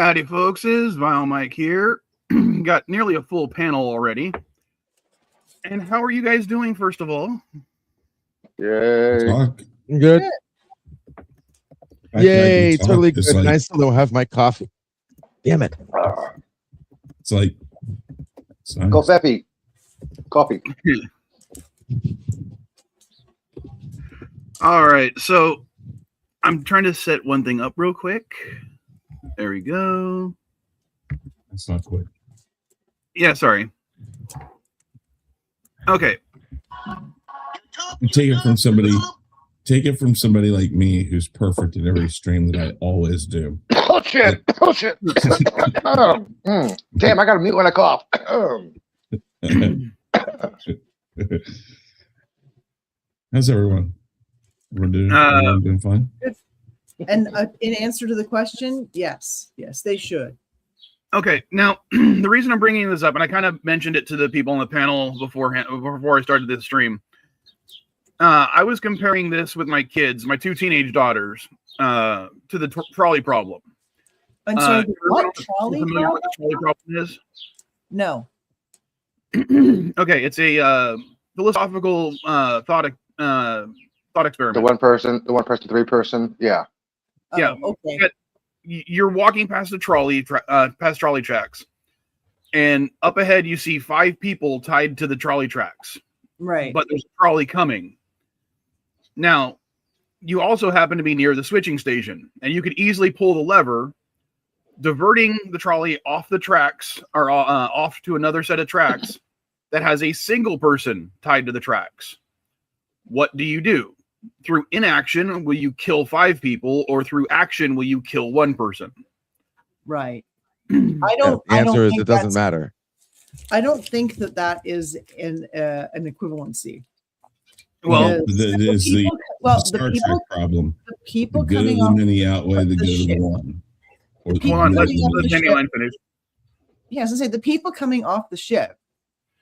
Howdy, folks. Is Vile Mike here. Got nearly a full panel already. And how are you guys doing, first of all? Yay. Good. Yay, totally good. Like, I still don't have my coffee. Damn it. It's like... Nice. Go Peppy. Coffee. All right, so I'm trying to set one thing up real quick. There we go. That's not quick. Yeah, sorry. Okay. Take it from somebody like me who's perfect in every stream that I always do. Oh shit! Oh shit! Damn, I gotta mute when I cough. How's everyone? Everyone doing fine? And in answer to the question, yes, they should. Okay, now the reason I'm bringing this up, and I kind of mentioned it to the people on the panel before I started this stream. I was comparing this with my kids, my two teenage daughters, to the trolley problem. And so, what trolley problem? What the trolley problem is? No. Okay, it's a philosophical thought experiment. The one person, three person. Yeah. Yeah. Okay. You're walking past the trolley tracks, and up ahead you see 5 people tied to the trolley tracks. Right. But there's a trolley coming. Now, you also happen to be near the switching station, and you could easily pull the lever, diverting the trolley off the tracks or off to another set of tracks that has a single person tied to the tracks. What do? Through inaction, will you kill 5 people, or through action, will you kill 1 person? Right. The answer is it doesn't matter. I don't think that is an equivalency. Well, the Star Trek problem. The people the good coming of the off many outweigh the good ship. of the one. Or the Hold on, let the Daniel finish. Yeah, as I say, the people coming off the ship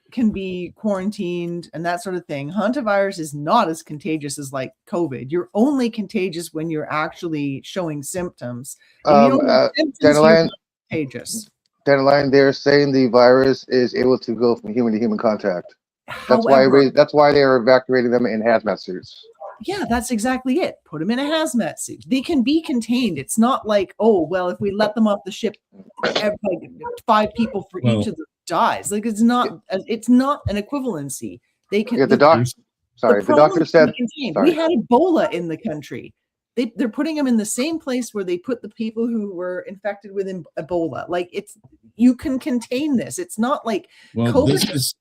can be quarantined and that sort of thing. Hantavirus is not as contagious as like COVID. You're only contagious when you're actually showing symptoms. Dandelion, contagious. Dandelion, they're saying the virus is able to go from human to human contact. However, That's why they are evacuating them in hazmat suits. Yeah, that's exactly it. Put them in a hazmat suit. They can be contained. It's not like, oh, well, if we let them off the ship, like 5 people for each of them dies. Like it's not an equivalency. They can. Yeah, the doctor said. We had Ebola in the country. They're putting them in the same place where they put the people who were infected with Ebola. Like you can contain this. It's not like COVID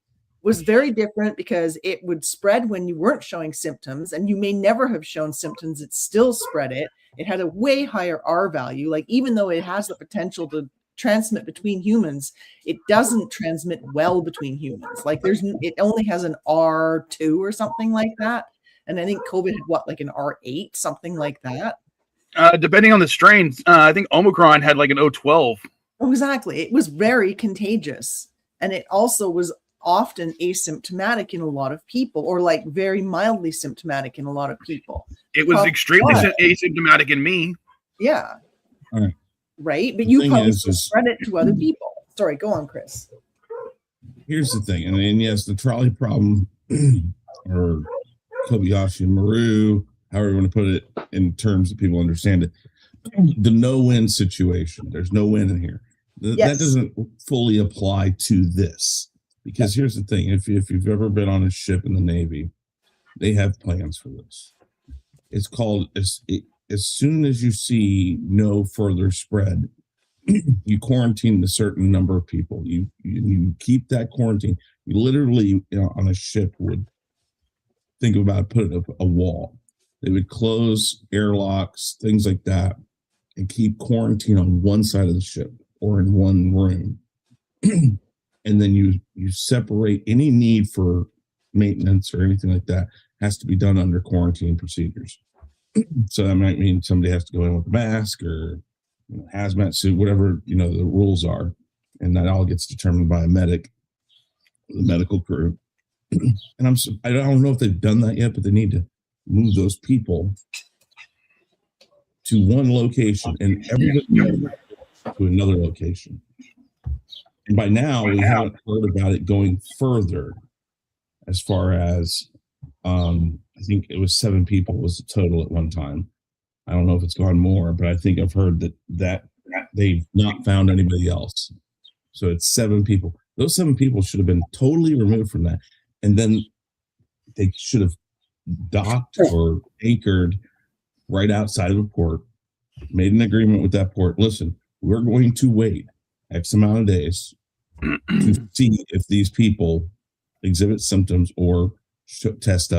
was very different because it would spread when you weren't showing symptoms, and you may never have shown symptoms. It still spread it. It had a way higher R value. Like even though it has the potential to transmit between humans, it doesn't transmit well between humans. Like it only has an R2 or something like that. And I think COVID had like an R8, something like that. Depending on the strain, I think Omicron had like an O12. Oh, exactly. It was very contagious. And it also was often asymptomatic in a lot of people, or like very mildly symptomatic in a lot of people. It was extremely asymptomatic in me. Yeah. All right. But you probably spread it to other people. Sorry, go on, Chris. Here's the thing. And yes, the trolley problem or Kobayashi Maru, however you want to put it in terms that people understand it, the no-win situation. There's no win in here. That doesn't fully apply to this. Because here's the thing, if you've ever been on a ship in the Navy, they have plans for this. It's called, as soon as you see no further spread, you quarantine a certain number of people. You keep that quarantine. You literally, on a ship would think about putting up a wall. They would close airlocks, things like that, and keep quarantine on one side of the ship or in one room. And then you separate any need for maintenance or anything like that has to be done under quarantine procedures. So that might mean somebody has to go in with a mask or hazmat suit, whatever the rules are, and that all gets determined by a medic, the medical crew. And I don't know if they've done that yet, but they need to move those people to one location, and everybody to another location. And by now, we haven't heard about it going further as far as, I think it was 7 people was the total at one time. I don't know if it's gone more, but I think I've heard that they've not found anybody else. So it's 7 people. Those 7 people should have been totally removed from that. And then they should have docked or anchored right outside of the port, made an agreement with that port. Listen, we're going to wait X amount of days to see if these people exhibit symptoms or test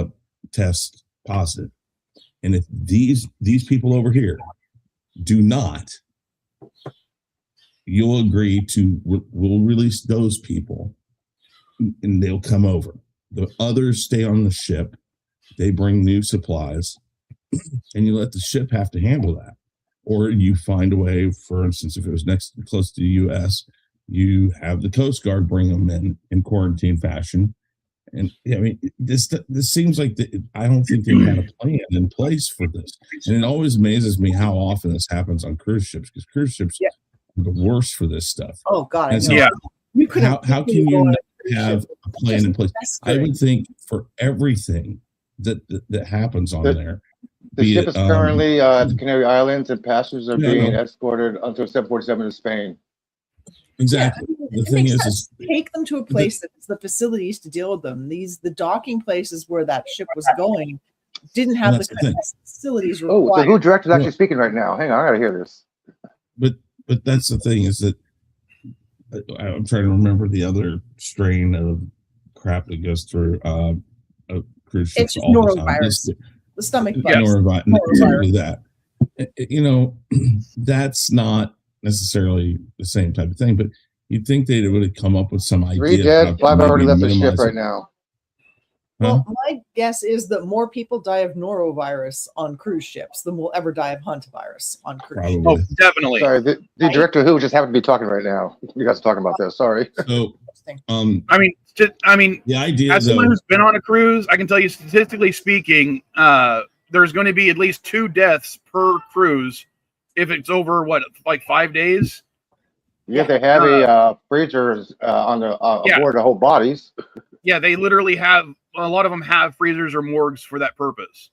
positive. And if these people over here do not, you'll agree to, we'll release those people and they'll come over. The others stay on the ship. They bring new supplies and you let the ship have to handle that. Or you find a way, for instance, if it was close to the U.S., you have the Coast Guard bring them in quarantine fashion. And I mean, this seems like I don't think they've had a plan in place for this. And it always amazes me how often this happens on cruise ships, because cruise ships are the worst for this stuff. Oh God, I know. You how can you not have a plan in place? I would think for everything that happens on there. The ship is currently at the Canary Islands, and passengers are being escorted until 747 to Spain. Exactly. The thing is, take them to a place that's the facilities to deal with them. The docking places where that ship was going didn't have the kind of facilities required. Oh, so who director is actually speaking right now? Hang on, I gotta hear this. But that's the thing, is that I'm trying to remember the other strain of crap that goes through cruise ships. It's just norovirus. The stomach bug. Exactly that. You know, that's not necessarily the same type of thing, but you'd think they would have come up with some idea. 3 dead, 5 already left the ship right now. Well, my guess is that more people die of norovirus on cruise ships than will ever die of hantavirus on cruise ships. Oh, definitely. Sorry, the director who just happened to be talking right now. You guys are talking about this. Sorry. So, I mean, the idea, as someone who's been on a cruise, I can tell you, statistically speaking, there's going to be at least 2 deaths per cruise if it's over like 5 days. Yeah, they have freezers on the aboard the whole bodies. Yeah, they literally have, a lot of them have freezers or morgues for that purpose.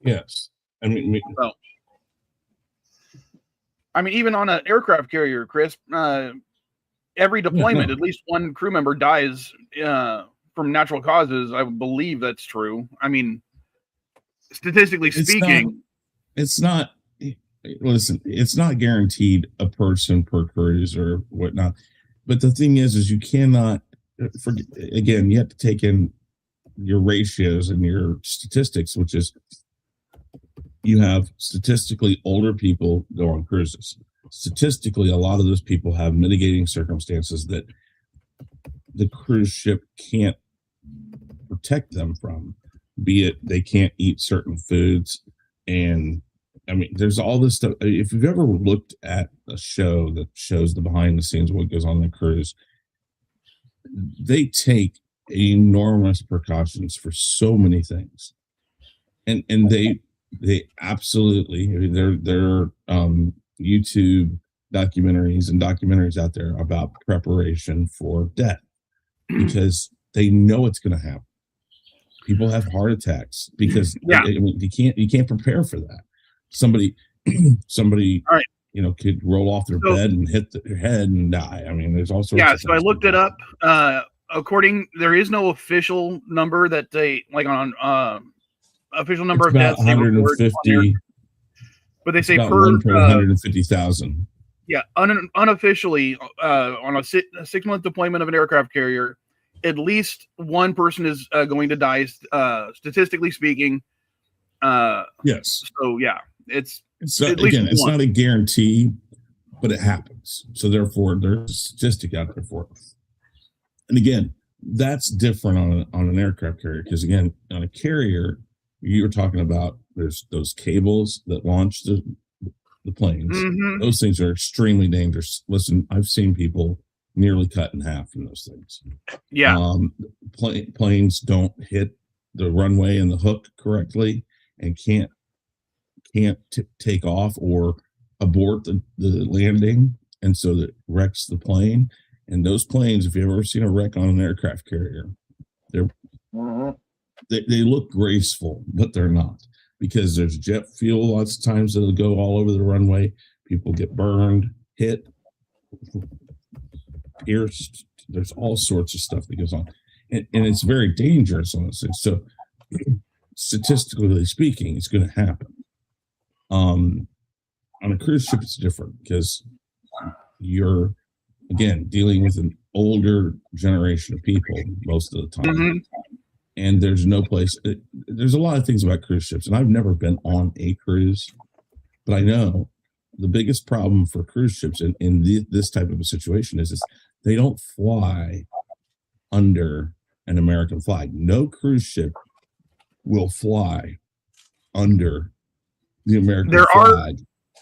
Yes. I mean, even on an aircraft carrier, Chris, every deployment, at least 1 crew member dies from natural causes. I believe that's true. I mean, statistically speaking, it's not guaranteed a person per cruise or whatnot. But the thing is you cannot again, you have to take in your ratios and your statistics, which is you have statistically older people go on cruises. Statistically, a lot of those people have mitigating circumstances that the cruise ship can't protect them from, be it they can't eat certain foods. And I mean, there's all this stuff. If you've ever looked at a show that shows the behind the scenes, what goes on the cruise, they take enormous precautions for so many things. And they absolutely, there are YouTube documentaries out there about preparation for death, because they know it's going to happen. People have heart attacks because I mean, you can't prepare for that. Somebody right, could roll off their bed and hit their head and die. I mean, there's all sorts of so I looked it up. There is no official number that they official number of deaths. 150, but they say per 150,000. Yeah, unofficially, on a 6-month deployment of an aircraft carrier, at least 1 person is going to die, statistically speaking. Yes. So yeah, it's again, it's not a guarantee, but it happens. So therefore, there's a statistic out there for it. And again, that's different on an aircraft carrier, because again, on a carrier, you were talking about there's those cables that launch the planes. Mm-hmm. Those things are extremely dangerous. Listen, I've seen people nearly cut in half in those things. Yeah. Planes don't hit the runway and the hook correctly and can't take off or abort the landing. and so that wrecks the plane. And those planes, if you've ever seen a wreck on an aircraft carrier, they look graceful, but they're not, because there's jet fuel lots of times that'll go all over the runway. People get burned, hit, pierced. There's all sorts of stuff that goes on, and it's very dangerous on those things. So statistically speaking, it's going to happen. On a cruise ship, it's different because you're, again, dealing with an older generation of people most of the time. And there's no place. There's a lot of things about cruise ships, and I've never been on a cruise, but I know the biggest problem for cruise ships in this type of a situation is they don't fly under an American flag. No cruise ship will fly under the American flag.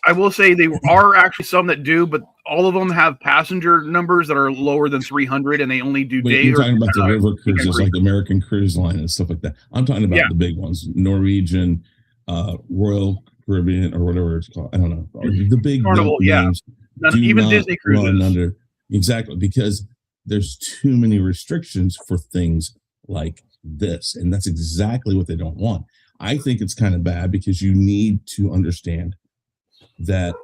I will say there are actually some that do, but all of them have passenger numbers that are lower than 300, and they only do day. You're talking about the river cruises, like American Cruise Line and stuff like that. I'm talking about the big ones, Norwegian, Royal Caribbean, or whatever it's called. I don't know. The big Carnival, names. Even Disney cruises. Exactly, because there's too many restrictions for things like this, and that's exactly what they don't want. I think it's kind of bad because you need to understand that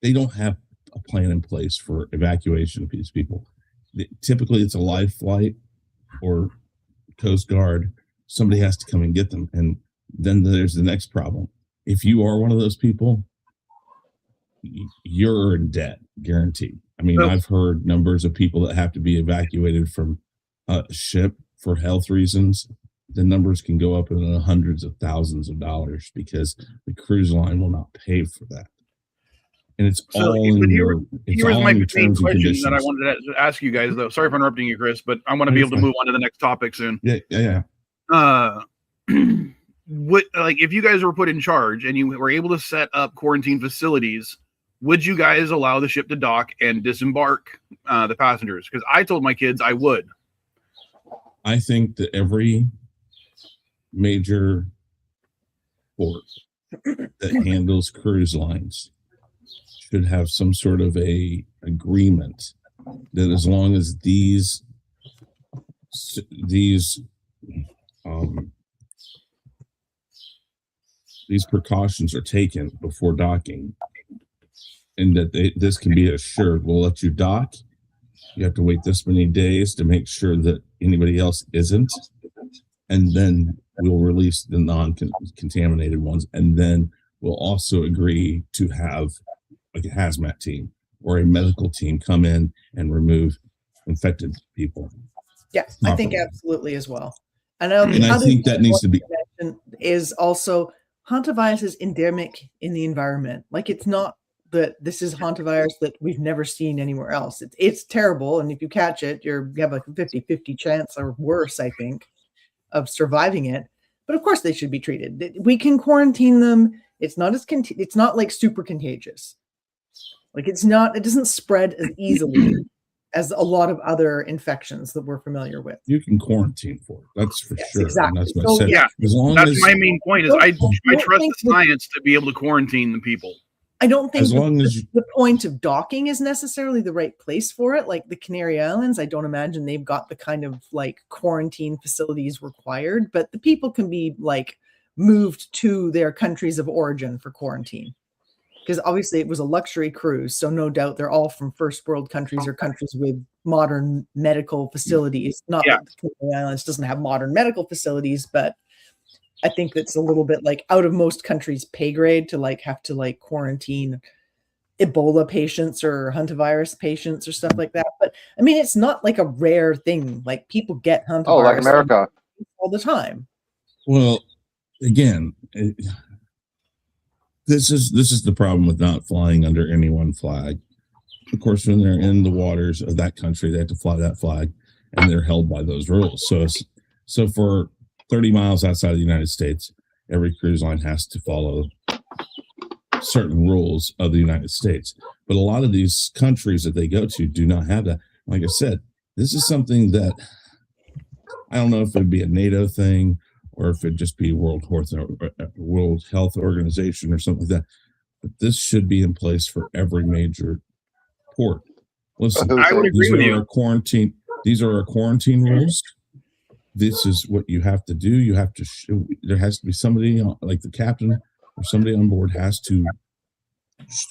they don't have a plan in place for evacuation of these people. Typically it's a live flight or Coast Guard. Somebody has to come and get them. And then there's the next problem. If you are one of those people, you're in debt, guaranteed. I mean, I've heard numbers of people that have to be evacuated from a ship for health reasons. The numbers can go up in the hundreds of thousands of dollars because the cruise line will not pay for that. And it's all in your terms and conditions. That I wanted to ask you guys, though. Sorry for interrupting you, Chris, but I want to be able to move on to the next topic soon. Yeah. What, like, if you guys were put in charge and you were able to set up quarantine facilities, would you guys allow the ship to dock and disembark the passengers? Because I told my kids I would. I think that every major port that handles cruise lines should have some sort of a agreement that as long as these precautions are taken before docking, and that this can be assured, we'll let you dock. You have to wait this many days to make sure that anybody else isn't, and then we'll release the non-contaminated ones, and then we'll also agree to have like a hazmat team or a medical team come in and remove infected people. Yes, I think absolutely as well. And I think that needs to be is also hantavirus is endemic in the environment. Like, it's not that this is hantavirus that we've never seen anywhere else. It's terrible, and if you catch it, you have like a 50-50 chance or worse, I think, of surviving it. But of course they should be treated. We can quarantine them. It's not it's not like super contagious. Like, it doesn't spread as easily as a lot of other infections that we're familiar with. You can quarantine for it. That's for sure. Exactly. And that's what I said. Yeah, that's my main point. Is I trust the science to be able to quarantine the people. I don't think the point of docking is necessarily the right place for it. Like the Canary Islands, I don't imagine they've got the kind of like quarantine facilities required, but the people can be like moved to their countries of origin for quarantine. Because obviously it was a luxury cruise, so no doubt they're all from first world countries or countries with modern medical facilities. Not that the Canary Islands doesn't have modern medical facilities, but I think that's a little bit like out of most countries' pay grade to like have to like quarantine Ebola patients or hantavirus patients or stuff like that. But I mean, it's not like a rare thing. Like, people get hantavirus like America all the time. Well, again, this is the problem with not flying under any one flag. Of course, when they're in the waters of that country, they have to fly that flag, and they're held by those rules. So for 30 miles outside of the United States, every cruise line has to follow certain rules of the United States. But a lot of these countries that they go to do not have that. Like I said, this is something that I don't know if it would be a NATO thing or if it just be World Health Organization or something like that. But this should be in place for every major port. Listen, I would agree with you. These are our quarantine rules. This is what you have to do. You have to. There has to be somebody like the captain or somebody on board has to.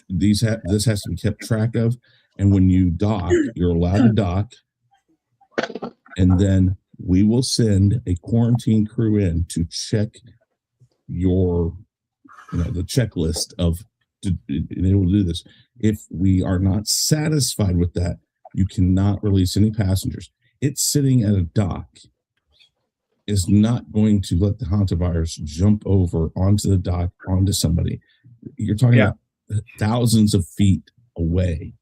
This has to be kept track of. And when you dock, you're allowed to dock, and then we will send a quarantine crew in to check your, the checklist of to enable to do this. If we are not satisfied with that, you cannot release any passengers. It's sitting at a dock is not going to let the hantavirus jump over onto the dock, onto somebody. You're talking about thousands of feet away.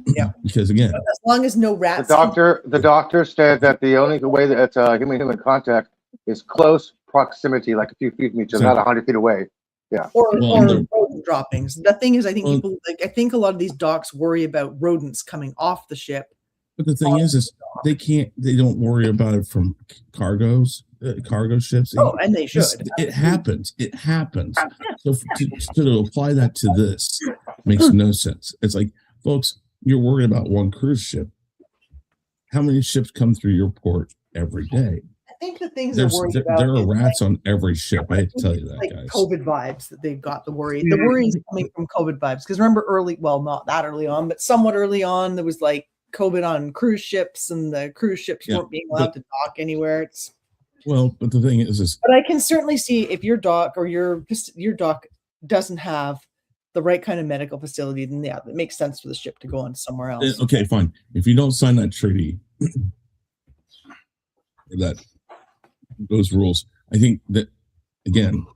Yeah, because again, as long as no rats. The doctor said that the only way that it's human contact is close proximity, like a few feet from each other, not 100 feet away. Yeah, or rodent droppings. The thing is, I think I think a lot of these docks worry about rodents coming off the ship. But the thing is they don't worry about it from cargo ships. Oh, and they should. It happens. So to apply that to this makes no sense. It's like, folks, you're worried about one cruise ship. How many ships come through your port every day? I think the things they're worried about. There are rats on every ship. I hate to tell you that, like guys. COVID vibes that they've got the worry. The worry is coming from COVID vibes. Because remember not that early on, but somewhat early on, there was like COVID on cruise ships, and the cruise ships weren't being allowed to dock anywhere. But the thing is. But I can certainly see if your dock or your dock doesn't have the right kind of medical facility, then it makes sense for the ship to go on somewhere else. Okay, fine. If you don't sign that treaty, those rules, I think that again,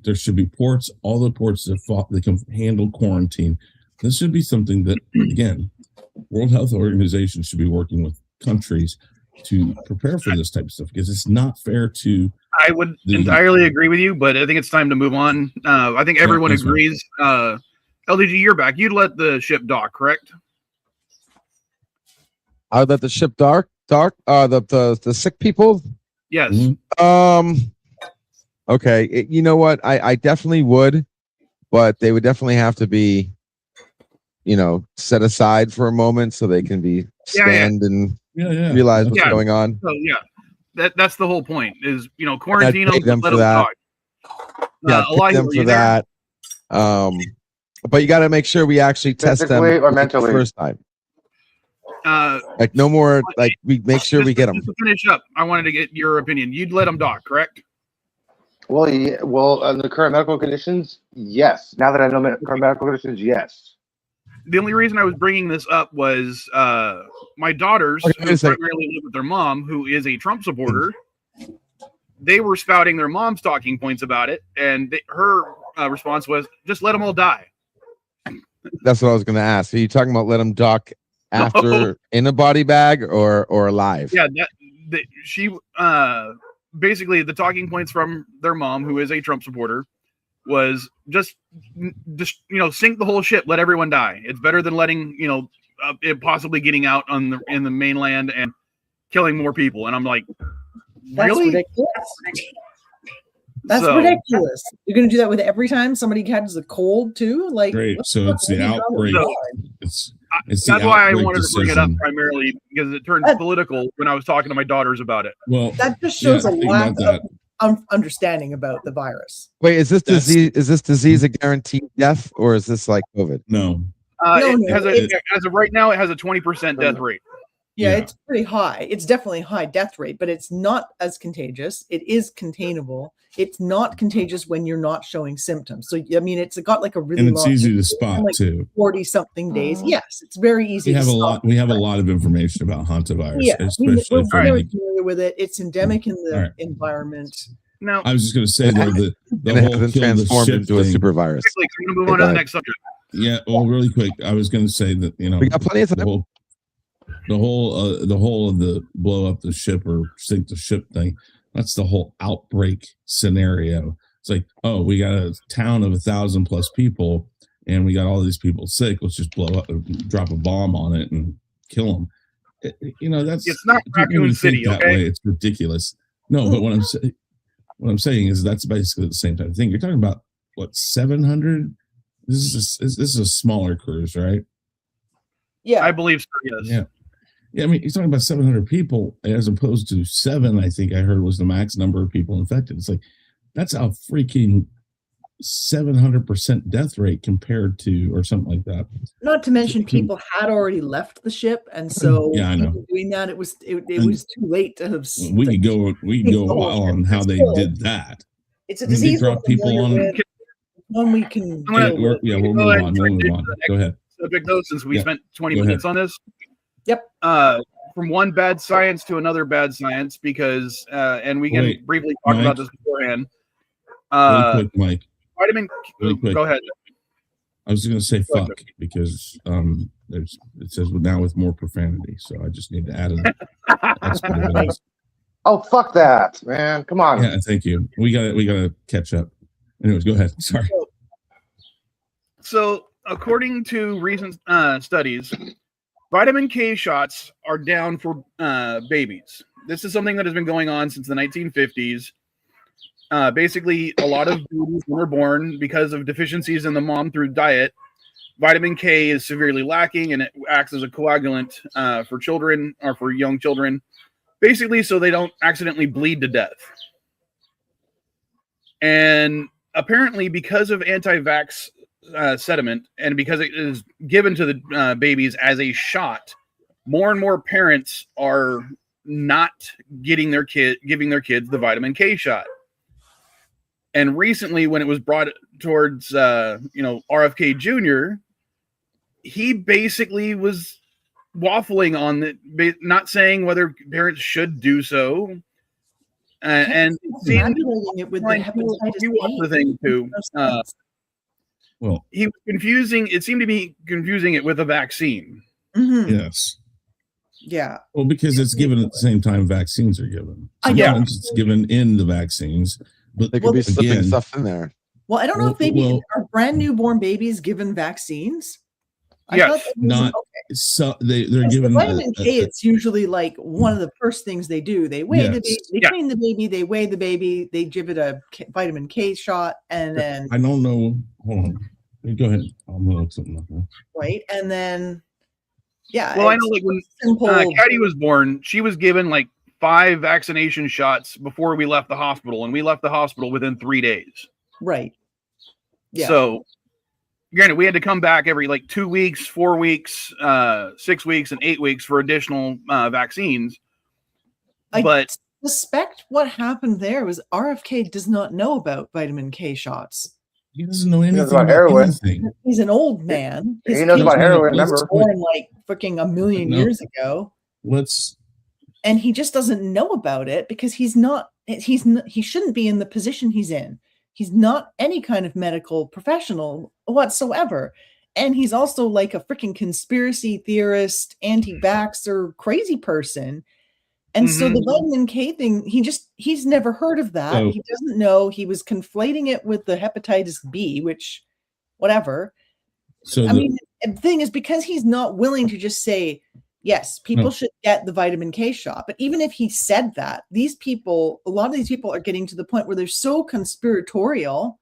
there should be ports. All the ports that can handle quarantine. This should be something that again, World Health Organization should be working with countries to prepare for this type of stuff, because it's not fair to. I would entirely agree with you, but I think it's time to move on. I think everyone agrees. LDG, you're back. You'd let the ship dock, correct? I would let the ship dock. The sick people. Yes. Mm-hmm. Okay. You know what? I definitely would, but they would definitely have to be, set aside for a moment so they can be and realize what's going on. So that's the whole point. Is quarantine them for that. Pay them for that. But you got to make sure we actually test them or mentally the first time. Like no more. Like we make sure we get them. To finish up, I wanted to get your opinion. You'd let them dock, correct? Well, under the current medical conditions, yes. Now that I know current medical conditions, yes. The only reason I was bringing this up was my daughters, who primarily live with their mom, who is a Trump supporter. They were spouting their mom's talking points about it, and her response was, "Just let them all die." That's what I was going to ask. Are you talking about let them dock after in a body bag or alive? Yeah, she basically the talking points from their mom, who is a Trump supporter, was just sink the whole ship, let everyone die. It's better than letting it possibly getting out in the mainland and killing more people. And I'm like, really? That's ridiculous. You're going to do that with every time somebody catches a cold too? Like, great. So it's the outbreak. It's that's why I wanted to bring it up primarily, because it turned political when I was talking to my daughters about it. Well, that just shows a lack of understanding about the virus. Wait, is this disease a guaranteed death, or is this like COVID? No. As of right now, it has a 20% death rate. Yeah, it's pretty high. It's definitely a high death rate, but it's not as contagious. It is containable. It's not contagious when you're not showing symptoms. So, I mean, it's got like a really long, easy to spot too. 40-something days. Yes, it's very easy. We have a lot of information about hantavirus. Yeah, we're very familiar with it. It's endemic in the environment. Now, I was just going to say the whole hasn't transformed into a super virus. I'm going to move on to the next subject. Yeah, well, really quick, I was going to say that we got plenty of time. The whole of the blow up the ship or sink the ship thing. That's the whole outbreak scenario. It's like, oh, we got a town of 1,000+ people, and we got all these people sick. Let's just blow up, drop a bomb on it, and kill them. It's not Raccoon City. That way. It's ridiculous. No, but what I'm saying, what I'm saying is that's basically the same type of thing. You're talking about what 700? This is a smaller cruise, right? Yeah, I believe so. Yes. Yeah. Yeah, I mean, you're talking about 700 people as opposed to 7, I think I heard was the max number of people infected. It's like, that's a freaking 700% death rate compared to, or something like that. not to mention people had already left the ship, and so Yeah, I know. doing that, it was too late to have. We could go a while on how they did that. It's a I mean, they disease dropped people on. one we can. I'm gonna- deal with. We'll move on. We'll move on. Go ahead. Subject though, since we Yeah. spent 20 Go minutes on this. Yep. From one bad science to another bad science, because and we can Wait, briefly talk Mike? about this beforehand. Really quick, Mike. Vitamin. Really quick. Go ahead. I was going to say Go ahead. fuck because it says now with more profanity, so I just need to add an explanation. Oh, fuck that, man. Come on. Yeah, thank you. We gotta catch up. Anyways, go ahead. Sorry. So, according to recent studies, vitamin K shots are down for babies. This is something that has been going on since the 1950s. Basically, a lot of babies when they're born, because of deficiencies in the mom through diet, vitamin K is severely lacking, and it acts as a coagulant for children or for young children, basically so they don't accidentally bleed to death. And apparently, because of anti-vax sentiment, and because it is given to the babies as a shot, more and more parents are not giving their kids the vitamin K shot. And recently, when it was brought towards RFK Jr., he basically was waffling on it, not saying whether parents should do so. And Manipulating it with the hepatitis he watched the thing too. Well, He was confusing. It seemed to be confusing it with a vaccine. Mhm. yes. Yeah. Well, because it's given at the same time vaccines are given. I know. Sometimes it's given in the vaccines, but They could be slipping again, stuff in there. Well, I don't know if Well- are brand newborn babies given vaccines. I Yes, thought that was- not so they're given vitamin K. It's usually like one of the first things they do. They weigh the Yes. baby, they Yeah. clean the baby, they weigh the baby, they give it a vitamin K shot, and then I don't know. Hold on. Go ahead. I'm gonna look something up. right, and then yeah. Well, I it's know, like when simple. Caddy was born, she was given like 5 vaccination shots before we left the hospital, and we left the hospital within 3 days. Right. Yeah. So, granted, we had to come back every like 2 weeks, 4 weeks, 6 weeks, and 8 weeks for additional vaccines. I But suspect what happened there was RFK does not know about vitamin K shots. He doesn't know anything about about heroin. anything. He's an old man. He knows about kids heroin, were remember? born like freaking a million No. years ago. Let's And he just doesn't know about it because he shouldn't be in the position he's in. He's not any kind of medical professional whatsoever. And he's also like a freaking conspiracy theorist, anti-vaxxer, crazy person. And so the vitamin K thing, he's never heard of that. So- He doesn't know. He was conflating it with the hepatitis B, which whatever. so I mean, the thing is, because he's not willing to just say, yes, people No. should get the vitamin K shot. But even if he said that, a lot of these people are getting to the point where they're so conspiratorial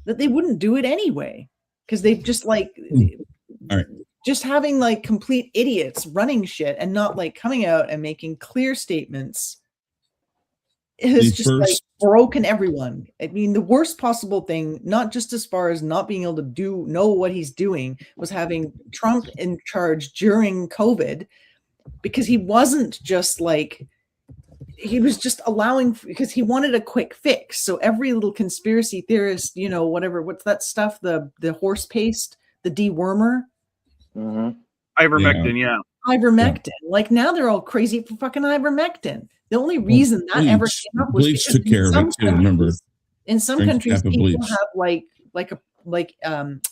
that they wouldn't do it anyway. Because they've just like, All right. just having like complete idiots running shit and not like coming out and making clear statements has The just like first- broken everyone. I mean, the worst possible thing, not just as far as not being able to know what he's doing, was having Trump in charge during COVID, because he wasn't just like, he was just allowing, because he wanted a quick fix. So every little conspiracy theorist, whatever, what's that stuff? The horse paste, the dewormer, Mhm. ivermectin, yeah. ivermectin. Like now they're all crazy for fucking ivermectin. The only reason that ever bleach- came up was bleach because took care of it too, remember? in some Drink a countries cup of people bleach. have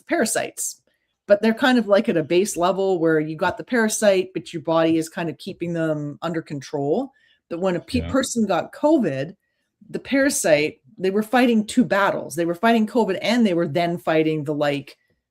parasites, but they're kind of like at a base level where you got the parasite, but your body is kind of keeping them under control. But when a Yeah. person got COVID, the parasite, they were fighting 2 battles. They were fighting COVID, and they were then fighting the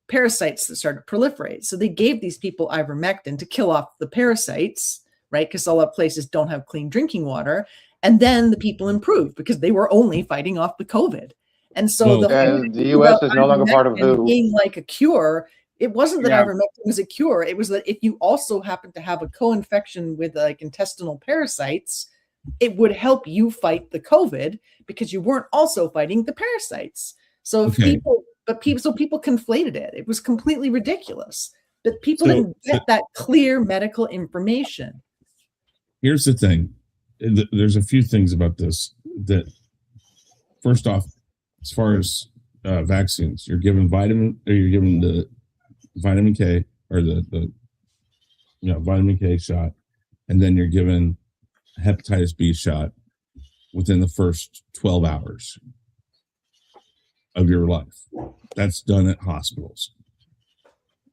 parasites that started to proliferate. So they gave these people ivermectin to kill off the parasites, right? Because a lot of places don't have clean drinking water. And then the people improved because they were only fighting off the COVID. And so Well, the whole And the thing U.S. about is no longer part of ivermectin WHO. being like a cure, it wasn't that Yeah. ivermectin was a cure. It was that if you also happen to have a co-infection with like intestinal parasites, it would help you fight the COVID because you weren't also fighting the parasites. So if Okay. people conflated it. It was completely ridiculous. But people So- didn't get that clear medical information. Here's the thing. There's a few things about this that, first off, as far as vaccines, you're given the vitamin K or the vitamin K shot, and then you're given a hepatitis B shot within the first 12 hours of your life. That's done at hospitals.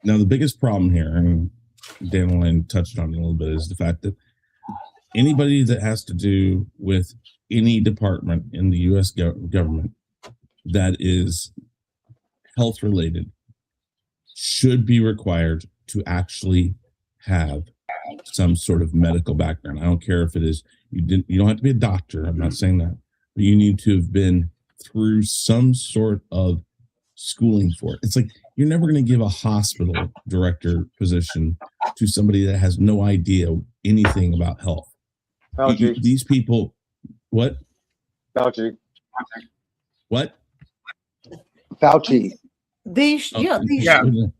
Now, the biggest problem here, and Dan Lane touched on it a little bit, is the fact that anybody that has to do with any department in the U.S. government that is health related should be required to actually have some sort of medical background. I don't care if it is you don't have to be a doctor. I'm not saying that, but you need to have been through some sort of schooling for it. It's like you're never going to give a hospital director position to somebody that has no idea anything about health. Fauci. These people, what? Fauci. What? Fauci. They should Anyway. never.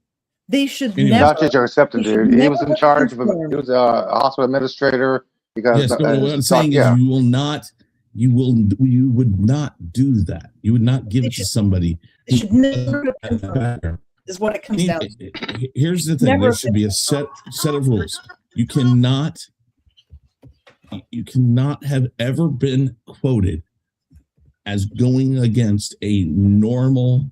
Fauci's your accepted, they should dude. He was never in charge of. conform. He was a hospital administrator. Yes, no, what I'm saying is you would not do that. You would not give it to somebody. They should never who has that background. is what it comes down to. Here's the thing: Never there should be a set of rules. You cannot have ever been quoted as going against a normal,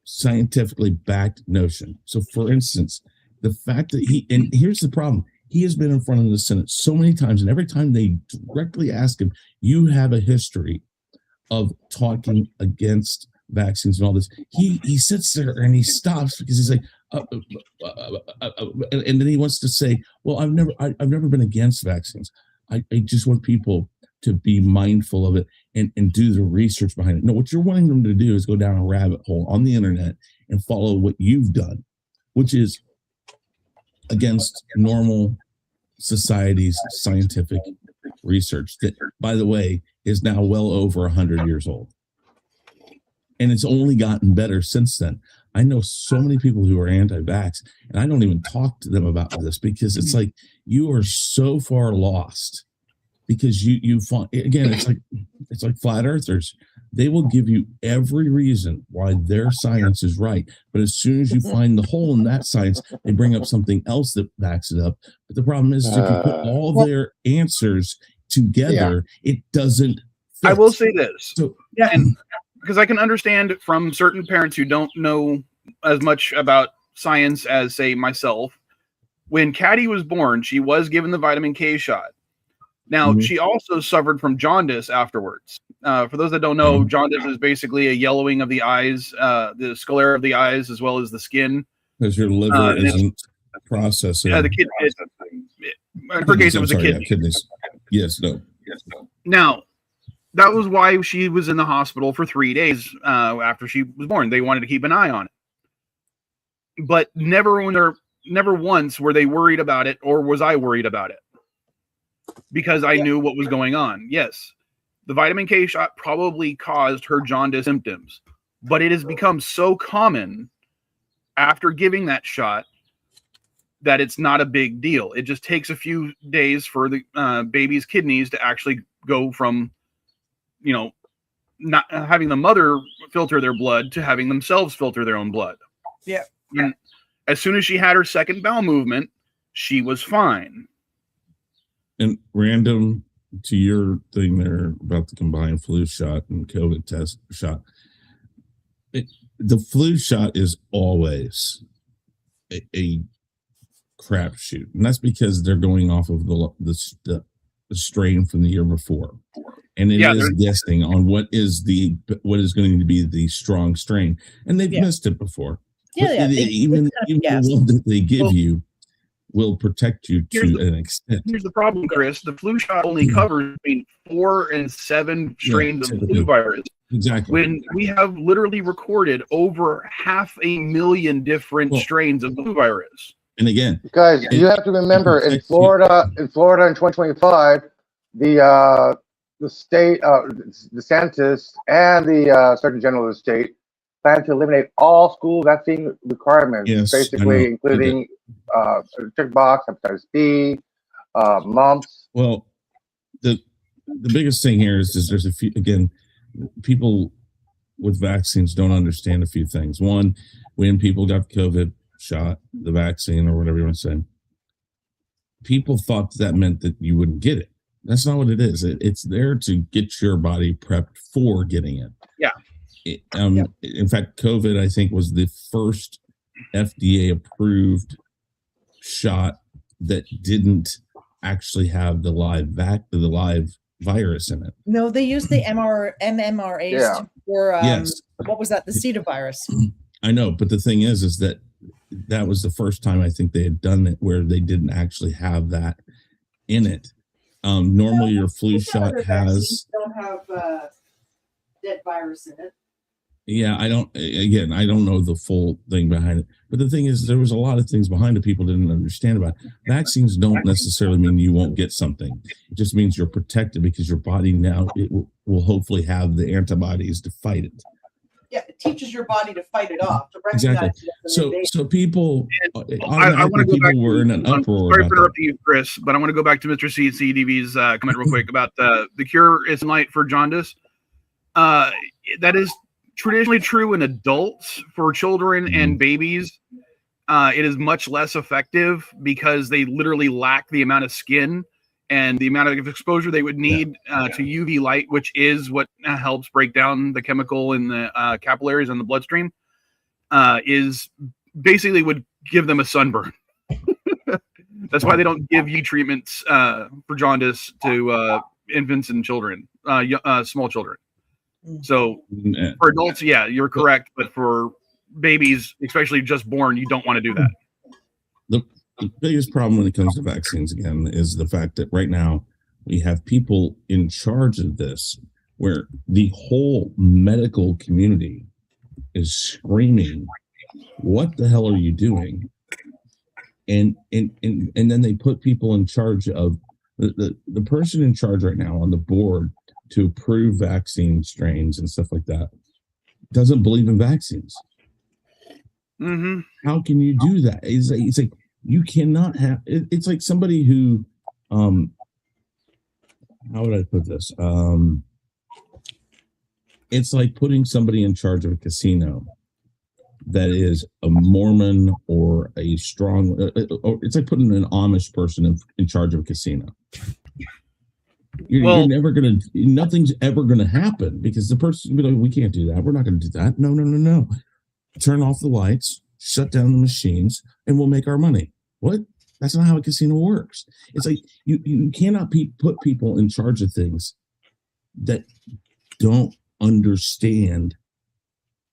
scientifically backed notion. So, for instance, the fact that and here's the problem. He has been in front of the Senate so many times, and every time they directly ask him, you have a history of talking against vaccines and all this. He sits there and he stops because he's like, and then he wants to say, well, I've never been against vaccines. I just want people to be mindful of it and do the research behind it. No, what you're wanting them to do is go down a rabbit hole on the internet and follow what you've done, which is against normal society's scientific research that, by the way, is now well over 100 years old. And it's only gotten better since then. I know so many people who are anti-vax, and I don't even talk to them about this because it's like you are so far lost because you find, again, it's like flat earthers. They will give you every reason why their science is right. But as soon as you find the hole in that science, they bring up something else that backs it up. But the problem is if you put all their answers together, it doesn't fit. I will say this. So, and because I can understand from certain parents who don't know as much about science as, say, myself. When Caddy was born, she was given the vitamin K shot. Now, she also suffered from jaundice afterwards. For those that don't know, jaundice is basically a yellowing of the eyes, the sclera of the eyes, as well as the skin. Because your liver isn't processing. Yeah, the kidney. In her case, it was a kidney. Kidneys. Yes, no. Now, that was why she was in the hospital for 3 days after she was born. They wanted to keep an eye on it. But never once were they worried about it, or was I worried about it. Because I knew what was going on. Yes, the vitamin K shot probably caused her jaundice symptoms, but it has become so common after giving that shot that it's not a big deal. It just takes a few days for the baby's kidneys to actually go from, not having the mother filter their blood to having themselves filter their own blood. Yeah. And as soon as she had her second bowel movement, she was fine. And random to your thing there about the combined flu shot and COVID test shot. The flu shot is always a crapshoot, and that's because they're going off of the strain from the year before, and it is guessing on what is going to be the strong strain, and they've missed it before. Even the one that they give you will protect you to an extent. Here's the problem, Chris. The flu shot only covers between 4 and 7 strains of the flu virus. Exactly. When we have literally recorded over 500,000 different strains of the flu virus. And again, guys, you have to remember in Florida in 2025, the state, DeSantis and the Surgeon General of the state plan to eliminate all school vaccine requirements, basically including chickenpox, hepatitis B, mumps. Well, the biggest thing here is there's a few, again, people with vaccines don't understand a few things. One, when people got COVID shot, the vaccine or whatever you want to say, people thought that meant that you wouldn't get it. That's not what it is. It's there to get your body prepped for getting it. Yeah. In fact, COVID, I think, was the first FDA approved shot that didn't actually have the live virus in it. No, they used the MMRAs for what was that? The CETA virus. I know, but the thing is that was the first time I think they had done it where they didn't actually have that in it. Normally, your flu shot don't have dead virus in it. Yeah, I don't know the full thing behind it. But the thing is, there was a lot of things behind it people didn't understand about it. Vaccines don't necessarily mean you won't get something. It just means you're protected because your body now will hopefully have the antibodies to fight it. Yeah, it teaches your body to fight it off. To exactly. So people, I want to go back. Were in an uproar. Sorry for interrupting you, Chris, but I want to go back to Mr. CDV's comment real quick about the cure is light for jaundice. That is traditionally true in adults. For children and babies, it is much less effective because they literally lack the amount of skin and the amount of exposure they would need to UV light, which is what helps break down the chemical in the capillaries and the bloodstream, is basically would give them a sunburn. That's why they don't give you treatments for jaundice to infants and children, small children. So for adults, yeah, you're correct. But for babies, especially just born, you don't want to do that. The biggest problem when it comes to vaccines, again, is the fact that right now we have people in charge of this where the whole medical community is screaming, what the hell are you doing? And then they put people in charge of the person in charge right now on the board to approve vaccine strains and stuff like that doesn't believe in vaccines. Mm-hmm. How can you do that? It's like you cannot have. It's like somebody who, how would I put this? It's like putting somebody in charge of a casino that is a Mormon or a strong. It's like putting an Amish person in charge of a casino. You're never gonna. Nothing's ever gonna happen because the person will be like, "We can't do that. We're not gonna do that." No. Turn off the lights, shut down the machines, and we'll make our money. What? That's not how a casino works. It's like you cannot put people in charge of things that don't understand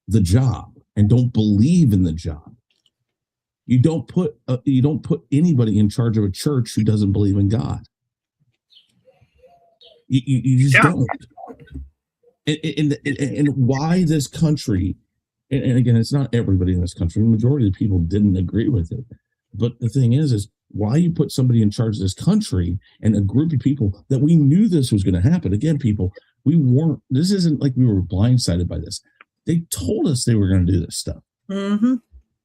the job and don't believe in the job. You don't put anybody in charge of a church who doesn't believe in God. You just don't. And why this country, and again, it's not everybody in this country, the majority of the people didn't agree with it. But the thing is why you put somebody in charge of this country and a group of people that we knew this was going to happen. Again, people, this isn't like we were blindsided by this. They told us they were going to do this stuff. Mm-hmm.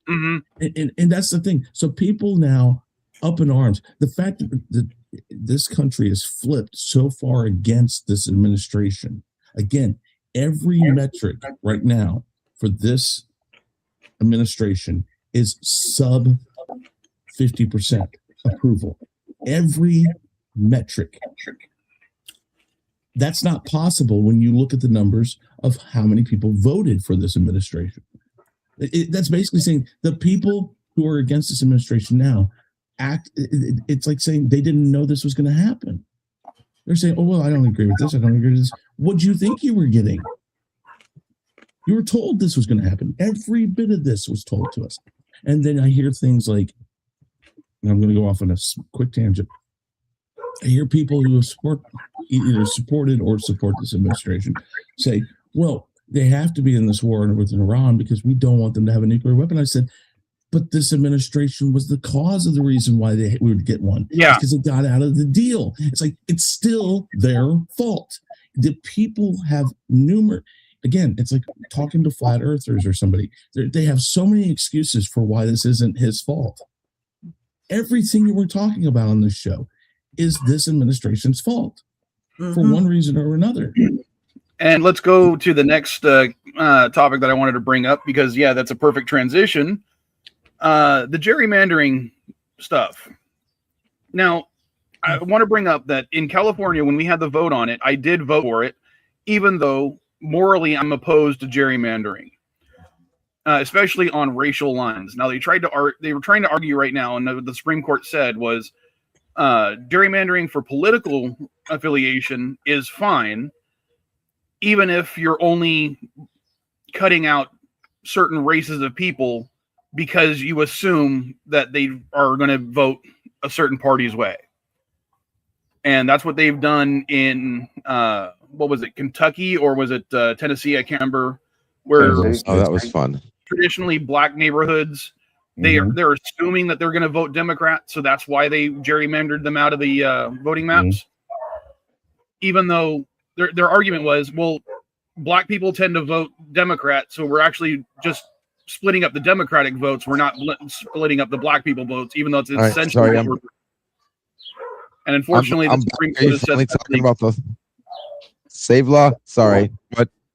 Mm-hmm. And that's the thing. So people now up in arms. The fact that this country is flipped so far against this administration. Again, every metric right now for this administration is sub 50% approval. Every metric. That's not possible when you look at the numbers of how many people voted for this administration. That's basically saying the people who are against this administration now it's like saying they didn't know this was going to happen. They're saying, oh, well, I don't agree with this. I don't agree with this. What do you think you were getting? You were told this was going to happen. Every bit of this was told to us. And then I hear things like, and I'm going to go off on a quick tangent. I hear people who support either supported or support this administration say, well, they have to be in this war with Iran because we don't want them to have a nuclear weapon. I said, but this administration was the cause of the reason why we would get one. Yeah. Because it got out of the deal. It's like, it's still their fault. The people have numerous, again, it's like talking to flat earthers or somebody. They have so many excuses for why this isn't his fault. Everything that we're talking about on this show is this administration's fault for one reason or another. And let's go to the next topic that I wanted to bring up because, yeah, that's a perfect transition. The gerrymandering stuff. Now, I want to bring up that in California, when we had the vote on it, I did vote for it, even though morally I'm opposed to gerrymandering, especially on racial lines. Now, they were trying to argue right now, and the Supreme Court said was gerrymandering for political affiliation is fine, even if you're only cutting out certain races of people because you assume that they are going to vote a certain party's way. And that's what they've done in, what was it, Kentucky or was it Tennessee? I can't remember. Where that was fun. Traditionally black neighborhoods, they're assuming that they're going to vote Democrat, so that's why they gerrymandered them out of the voting maps. Even though their argument was, well, black people tend to vote Democrat, so we're actually just splitting up the Democratic votes. We're not splitting up the black people votes, even though it's essentially. Right, and unfortunately, I'm the Supreme Court has said talking about the save law. Sorry,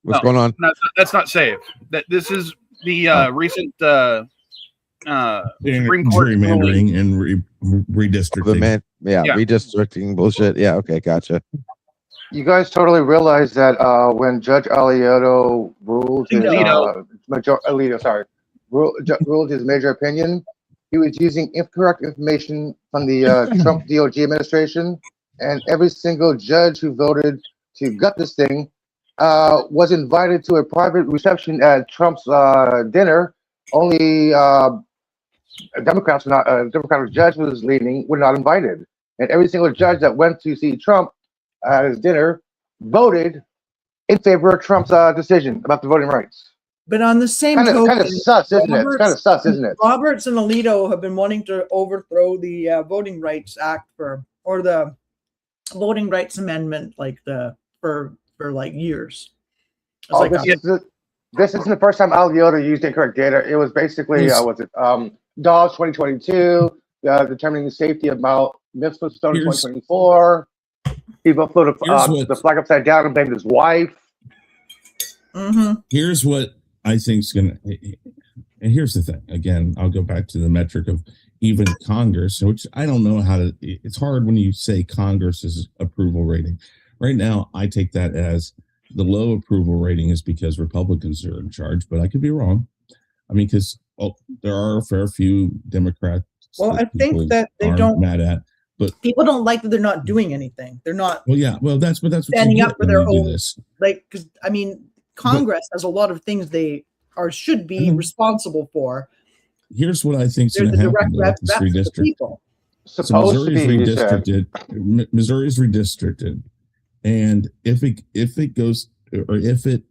what's going on? That's not save. That this is the recent Supreme Court gerrymandering and redistricting. Redistricting bullshit. Yeah, okay, gotcha. You guys totally realize that when Judge Alito ruled his ruled his major opinion, he was using incorrect information from the Trump DOJ administration, and every single judge who voted to gut this thing was invited to a private reception at Trump's dinner. Only Democratic judge was leading were not invited, and every single judge that went to see Trump at his dinner voted in favor of Trump's decision about the voting rights. But on the same token, kind of sus, isn't it? It's kind of sus, isn't it? Roberts and Alito have been wanting to overthrow the Voting Rights Act or the Voting Rights Amendment, for years. This isn't the first time Alito used incorrect data. It was basically Dawes 2022, determining the safety of Memphis Stone 2024. He flew the flag upside down and blamed his wife. Here's what I think is going to, and here's the thing. Again, I'll go back to the metric of even Congress, which I don't know how to, it's hard when you say Congress's approval rating. Right now, I take that as the low approval rating is because Republicans are in charge, but I could be wrong. I mean, because there are a fair few Democrats. Well, I think that they don't mad at, but people don't like that they're not doing anything. They're not. Well, yeah. Well, that's what standing up for their own. Because I mean, Congress has a lot of things they should be responsible for. Here's what I think is going to happen with this redistricting. So Missouri's redistricted, and if it goes, or if it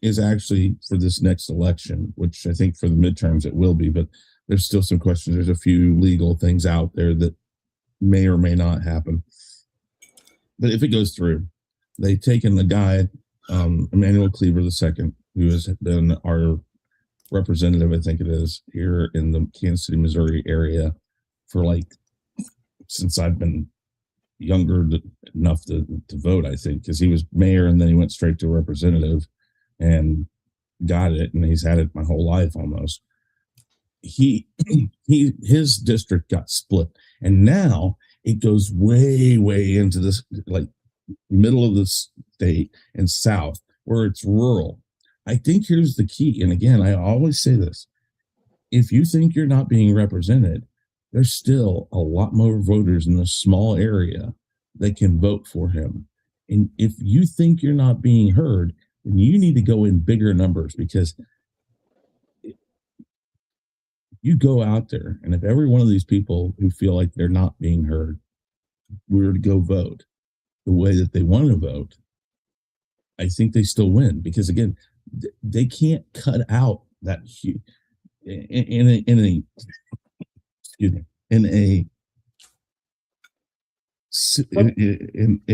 is actually for this next election, which I think for the midterms it will be, but there's still some questions. There's a few legal things out there that may or may not happen. But if it goes through, they've taken the guy, Emmanuel Cleaver II, who has been our representative, I think it is, here in the Kansas City, Missouri area for since I've been younger enough to vote, I think, because he was mayor and then he went straight to representative and got it, and he's had it my whole life almost. His district got split, and now it goes way into this middle of the state and south where it's rural. I think here's the key, and again, I always say this: if you think you're not being represented, there's still a lot more voters in a small area that can vote for him. And if you think you're not being heard, then you need to go in bigger numbers, because You go out there, and if every one of these people who feel like they're not being heard were to go vote the way that they want to vote, I think they still win, because again, they can't cut out that huge in a excuse me in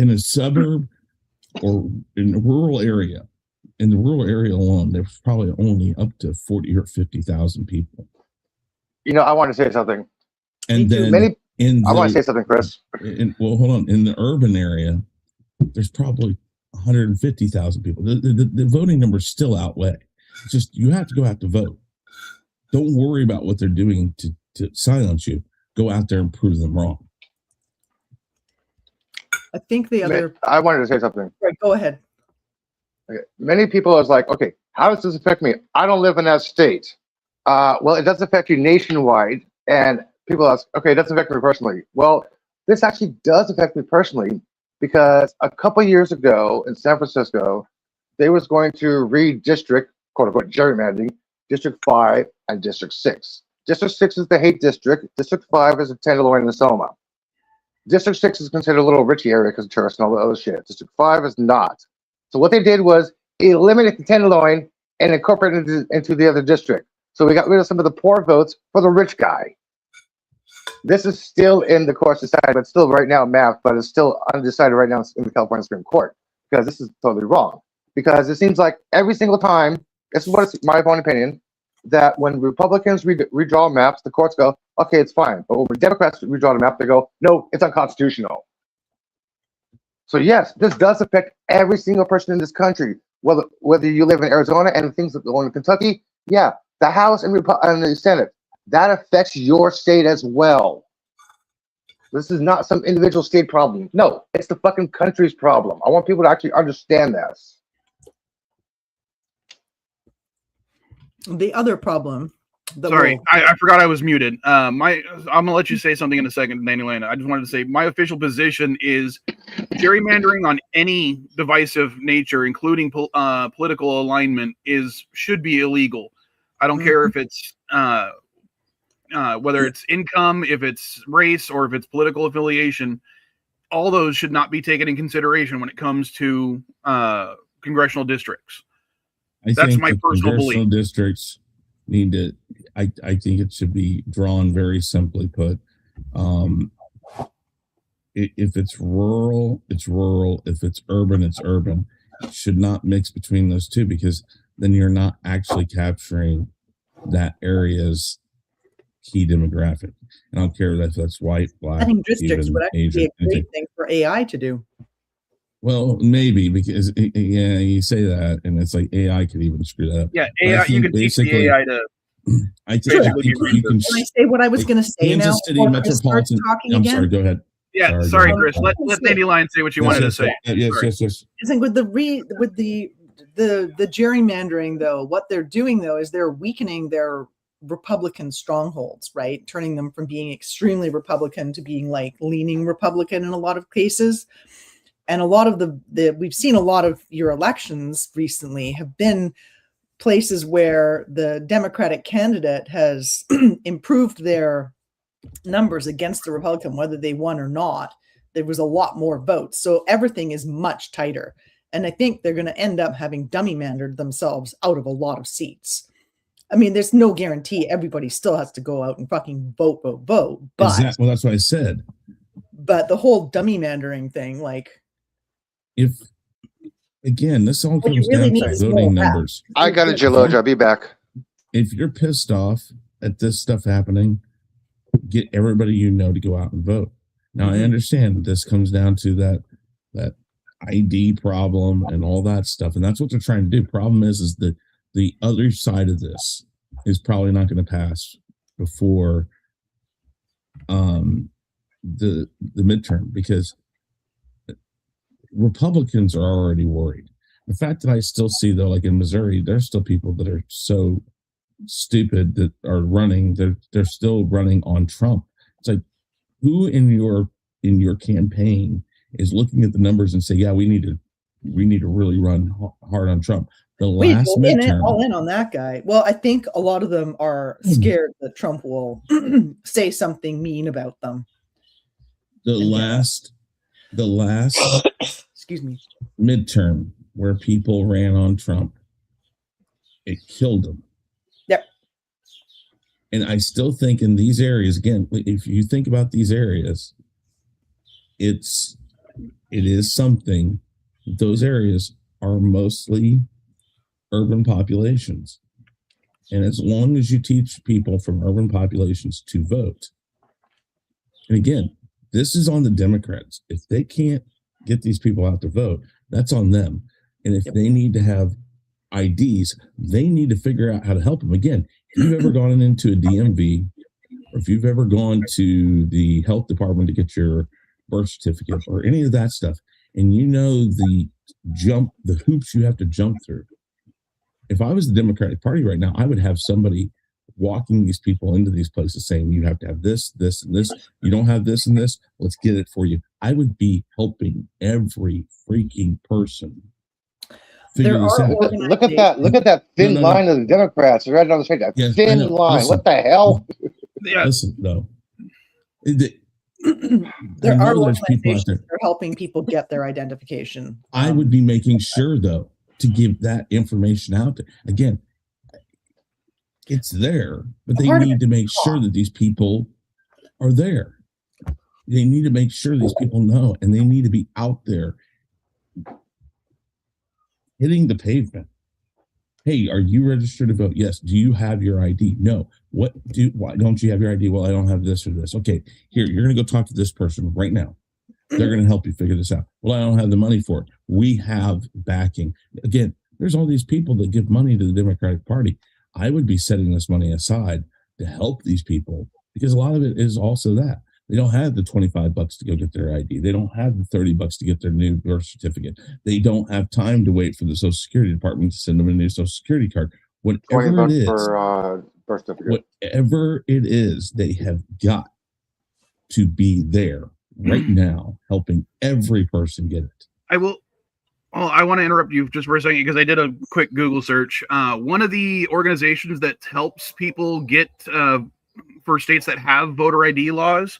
a suburb or in a rural area. In the rural area alone, there's probably only up to 40 or 50,000 people. You know, I want to say something. And then I want to say something, Chris. Well, hold on. In the urban area, there's probably 150,000 people. The voting numbers still outweigh. It's just you have to go out to vote. Don't worry about what they're doing to silence you. Go out there and prove them wrong. I think the other. I wanted to say something. Right, go ahead. Okay. Many people is like, okay, how does this affect me? I don't live in that state. Well, it does affect you nationwide, and people ask, okay, it doesn't affect me personally. Well, this actually does affect me personally, because a couple years ago in San Francisco, they was going to redistrict, quote unquote, gerrymandering, District 5 and District 6. District 6 is the hate district. District 5 is the Tenderloin and the Soma. District 6 is considered a little richy area because of tourists and all the other shit. District 5 is not. So what they did was eliminate the Tenderloin and incorporate it into the other district. So we got rid of some of the poor votes for the rich guy. This is still in the court decided, but still right now mapped, but it's still undecided right now in the California Supreme Court, because this is totally wrong. Because it seems like every single time, this is what it's my own opinion, that when Republicans redraw maps, the courts go, okay, it's fine. But when Democrats redraw the map, they go, no, it's unconstitutional. So yes, this does affect every single person in this country, whether you live in Arizona and things that go on in Kentucky. Yeah, the House and the Senate, that affects your state as well. This is not some individual state problem. No, it's the fucking country's problem. I want people to actually understand this. The other problem. Sorry, I forgot I was muted. I'm gonna let you say something in a second, Danny Lana. I just wanted to say my official position is gerrymandering on any divisive nature, including political alignment, should be illegal. I don't care if it's whether it's income, if it's race, or if it's political affiliation. All those should not be taken in consideration when it comes to congressional districts. That's my personal belief. Districts need to. I think it should be drawn very simply put. If it's rural, it's rural. If it's urban, it's urban. It should not mix between those two, because then you're not actually capturing that area's key demographic. And I don't care if that's white, black, I think districts even would actually Asian, be a great anything. thing for AI to do. Well, maybe, because yeah, you say that, and it's like AI could even screw that up. Yeah, AI. You can teach the AI to. I think you can. Can I say what I was going to say now? Kansas City Metropolitan. I'm sorry. Go ahead. Yeah, sorry, Chris. Let Danny Lyon say what you wanted to say. Yes. I think with the gerrymandering, though, what they're doing though is they're weakening their Republican strongholds, right? Turning them from being extremely Republican to being like leaning Republican in a lot of cases. And a lot of we've seen a lot of your elections recently have been places where the Democratic candidate has improved their numbers against the Republican, whether they won or not. There was a lot more votes. So everything is much tighter. And I think they're going to end up having dummy mandered themselves out of a lot of seats. I mean, there's no guarantee everybody still has to go out and fucking vote. But well, that's what I said. But the whole dummy mandering thing, like, if again, this all comes down to voting numbers. I got a Geologia. I'll be back. If you're pissed off at this stuff happening, get everybody you know to go out and vote. Now, I understand this comes down to that ID problem and all that stuff, and that's what they're trying to do. Problem is the other side of this is probably not going to pass before the midterm, because Republicans are already worried. The fact that I still see, though, like in Missouri, there's still people that are so stupid that are running. They're still running on Trump. It's like, who in your campaign is looking at the numbers and say, yeah, we need to really run hard on Trump? The Wait, last all midterm. in on that guy. Well, I think a lot of them are scared that Trump will say something mean about them. The last excuse me, midterm where people ran on Trump, it killed him. Yep. And I still think in these areas, again, if you think about these areas, it is something. Those areas are mostly urban populations. And as long as you teach people from urban populations to vote, and again, this is on the Democrats. If they can't get these people out to vote, that's on them. And if they need to have IDs, they need to figure out how to help them. Again, if you've ever gone into a DMV, or if you've ever gone to the health department to get your birth certificate or any of that stuff, and you know the hoops you have to jump through. If I was the Democratic Party right now, I would have somebody walking these people into these places saying, you have to have this, this, and this. You don't have this and this. Let's get it for you. I would be helping every freaking person figure this out. Look at that thin line of the Democrats. Right on the street. That thin line. Listen, what the hell? Yeah. Listen, though. There are organizations that are helping people get their identification. I would be making sure, though, to give that information out there. Again, it's there, but they need to make sure that these people are there. They need to make sure these people know, and they need to be out there hitting the pavement. Hey, are you registered to vote? Yes. Do you have your ID? No. Why don't you have your ID? Well, I don't have this or this. Okay, here, you're going to go talk to this person right now. They're going to help you figure this out. Well, I don't have the money for it. We have backing. Again, there's all these people that give money to the Democratic Party. I would be setting this money aside to help these people, because a lot of it is also that they don't have the $25 to go get their ID. They don't have the $30 to get their new birth certificate. They don't have time to wait for the Social Security Department to send them a new Social Security card. Whatever it is, for, birth certificate. Whatever it is, they have got to be there right now, helping every person get it. I want to interrupt you just for a second because I did a quick Google search. One of the organizations that helps people get for states that have voter ID laws,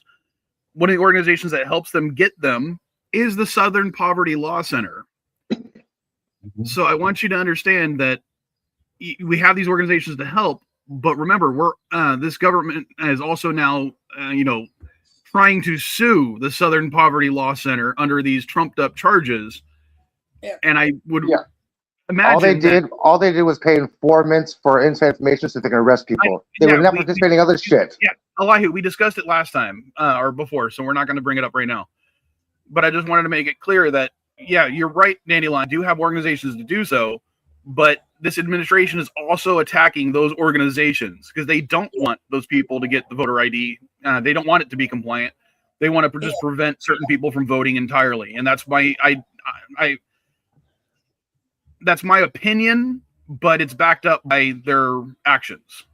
one of the organizations that helps them get them is the Southern Poverty Law Center. Mm-hmm. So I want you to understand that we have these organizations to help, but remember, this government is also now, trying to sue the Southern Poverty Law Center under these trumped up charges. Yeah. And I would imagine all they did was pay informants for inside information so they can arrest people. They were not participating in other shit. Yeah, Elihu, we discussed it last time or before, so we're not going to bring it up right now. But I just wanted to make it clear that, yeah, you're right, Dandelion, do have organizations to do so, but this administration is also attacking those organizations because they don't want those people to get the voter ID. They don't want it to be compliant. They want to just prevent certain people from voting entirely, and that's that's my opinion, but it's backed up by their actions.